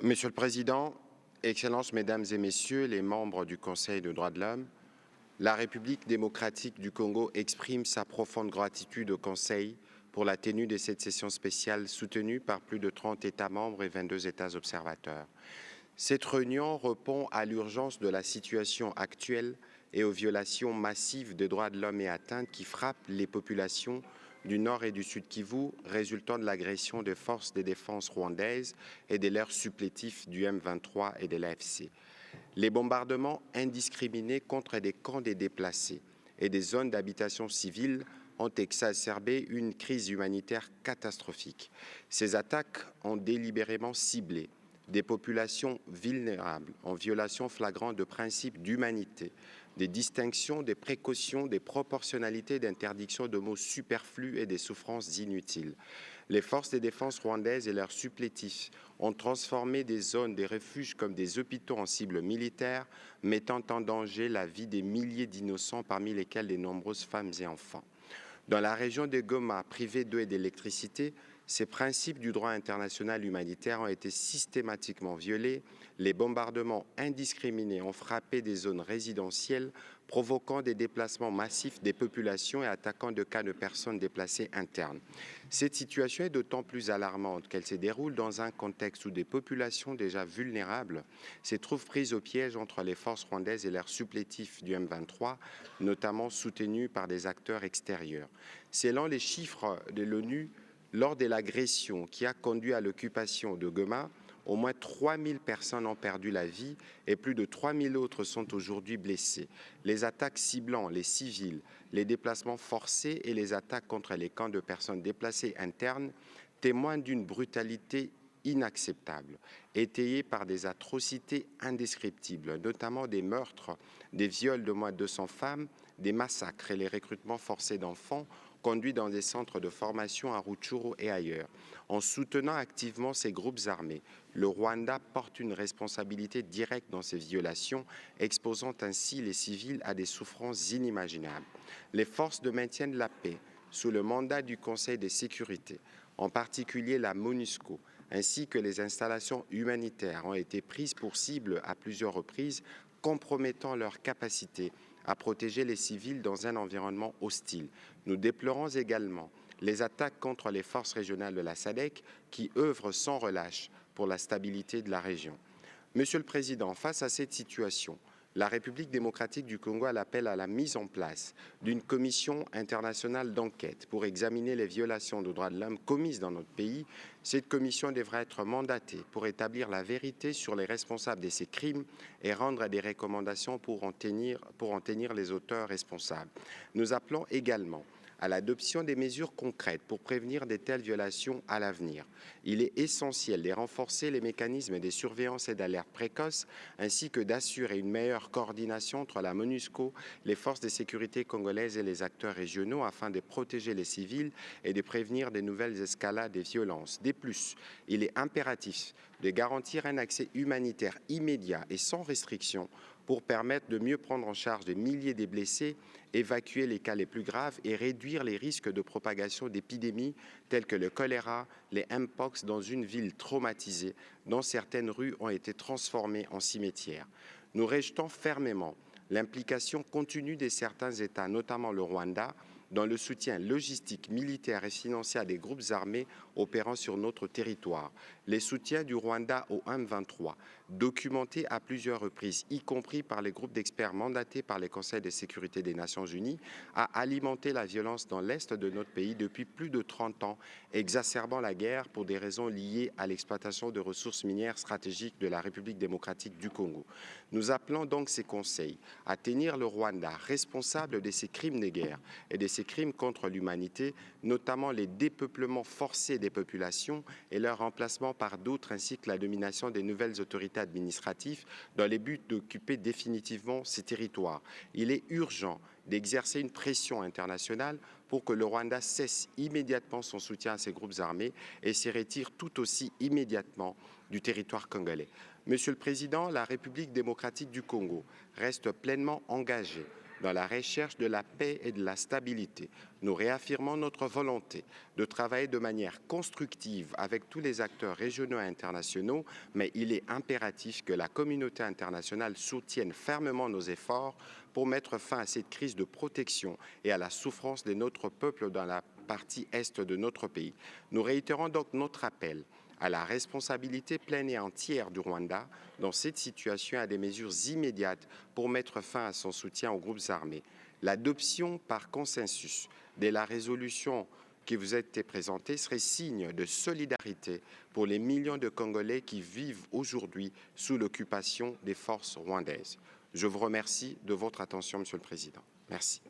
Monsieur le Président, Excellences, Mesdames et Messieurs les membres du Conseil des droits de l'homme, la République démocratique du Congo exprime sa profonde gratitude au Conseil pour la tenue de cette session spéciale soutenue par plus de 30 États membres et 22 États observateurs. Cette réunion répond à l'urgence de la situation actuelle et aux violations massives des droits de l'homme et atteintes qui frappent les populations du Nord et du Sud Kivu, résultant de l'agression des forces de défense rwandaises et de leurs supplétifs du M23 et de l'AFC. Les bombardements indiscriminés contre des camps des déplacés et des zones d'habitation civile ont exacerbé une crise humanitaire catastrophique. Ces attaques ont délibérément ciblé des populations vulnérables en violation flagrante de principes d'humanité, des distinctions, des précautions, des proportionnalités, d'interdictions de mots superflus et des souffrances inutiles. Les forces de défense rwandaises et leurs supplétifs ont transformé des zones des refuges comme des hôpitaux en cibles militaires, mettant en danger la vie des milliers d'innocents, parmi lesquels de nombreuses femmes et enfants. Dans la région de Goma, privée d'eau et d'électricité, ces principes du droit international humanitaire ont été systématiquement violés. Les bombardements indiscriminés ont frappé des zones résidentielles, provoquant des déplacements massifs des populations et attaquant de cas de personnes déplacées internes. Cette situation est d'autant plus alarmante qu'elle se déroule dans un contexte où des populations déjà vulnérables se trouvent prises au piège entre les forces rwandaises et leurs supplétifs du M23, notamment soutenus par des acteurs extérieurs. Selon les chiffres de l'ONU, lors de l'agression qui a conduit à l'occupation de Goma, au moins 3000 personnes ont perdu la vie et plus de 3000 autres sont aujourd'hui blessées. Les attaques ciblant les civils, les déplacements forcés et les attaques contre les camps de personnes déplacées internes témoignent d'une brutalité inacceptable, étayée par des atrocités indescriptibles, notamment des meurtres, des viols de moins de 200 femmes, des massacres et les recrutements forcés d'enfants conduits dans des centres de formation à Rutshuru et ailleurs. En soutenant activement ces groupes armés, le Rwanda porte une responsabilité directe dans ces violations, exposant ainsi les civils à des souffrances inimaginables. Les forces de maintien de la paix, sous le mandat du Conseil de sécurité, en particulier la MONUSCO, ainsi que les installations humanitaires ont été prises pour cible à plusieurs reprises, compromettant leur capacité à protéger les civils dans un environnement hostile. Nous déplorons également les attaques contre les forces régionales de la SADC qui œuvrent sans relâche pour la stabilité de la région. Monsieur le Président, face à cette situation, la République démocratique du Congo appelle à la mise en place d'une commission internationale d'enquête pour examiner les violations des droits de l'homme commises dans notre pays. Cette commission devra être mandatée pour établir la vérité sur les responsables de ces crimes et rendre des recommandations pour en tenir les auteurs responsables. Nous appelons également à l'adoption des mesures concrètes pour prévenir de telles violations à l'avenir. Il est essentiel de renforcer les mécanismes de surveillance et d'alerte précoce, ainsi que d'assurer une meilleure coordination entre la MONUSCO, les forces de sécurité congolaises et les acteurs régionaux afin de protéger les civils et de prévenir de nouvelles escalades des violences. De plus, il est impératif de garantir un accès humanitaire immédiat et sans restriction pour permettre de mieux prendre en charge des milliers de blessés, évacuer les cas les plus graves et réduire les risques de propagation d'épidémies telles que le choléra, les mpox dans une ville traumatisée dont certaines rues ont été transformées en cimetières. Nous rejetons fermement l'implication continue de certains États, notamment le Rwanda, dans le soutien logistique, militaire et financier à des groupes armés opérant sur notre territoire. Les soutiens du Rwanda au M23, documentés à plusieurs reprises, y compris par les groupes d'experts mandatés par les Conseils de sécurité des Nations Unies, a alimenté la violence dans l'Est de notre pays depuis plus de 30 ans, exacerbant la guerre pour des raisons liées à l'exploitation de ressources minières stratégiques de la République démocratique du Congo. Nous appelons donc ces conseils à tenir le Rwanda responsable de ces crimes de guerre et de ces crimes contre l'humanité, notamment les dépeuplements forcés des populations et leur remplacement par d'autres, ainsi que la domination des nouvelles autorités administratives dans le but d'occuper définitivement ces territoires. Il est urgent d'exercer une pression internationale pour que le Rwanda cesse immédiatement son soutien à ces groupes armés et se retire tout aussi immédiatement du territoire congolais. Monsieur le Président, la République démocratique du Congo reste pleinement engagée dans la recherche de la paix et de la stabilité. Nous réaffirmons notre volonté de travailler de manière constructive avec tous les acteurs régionaux et internationaux, mais il est impératif que la communauté internationale soutienne fermement nos efforts pour mettre fin à cette crise de protection et à la souffrance de notre peuple dans la partie est de notre pays. Nous réitérons donc notre appel à la responsabilité pleine et entière du Rwanda dans cette situation et à des mesures immédiates pour mettre fin à son soutien aux groupes armés. L'adoption par consensus de la résolution qui vous a été présentée serait signe de solidarité pour les millions de Congolais qui vivent aujourd'hui sous l'occupation des forces rwandaises. Je vous remercie de votre attention, Monsieur le Président. Merci.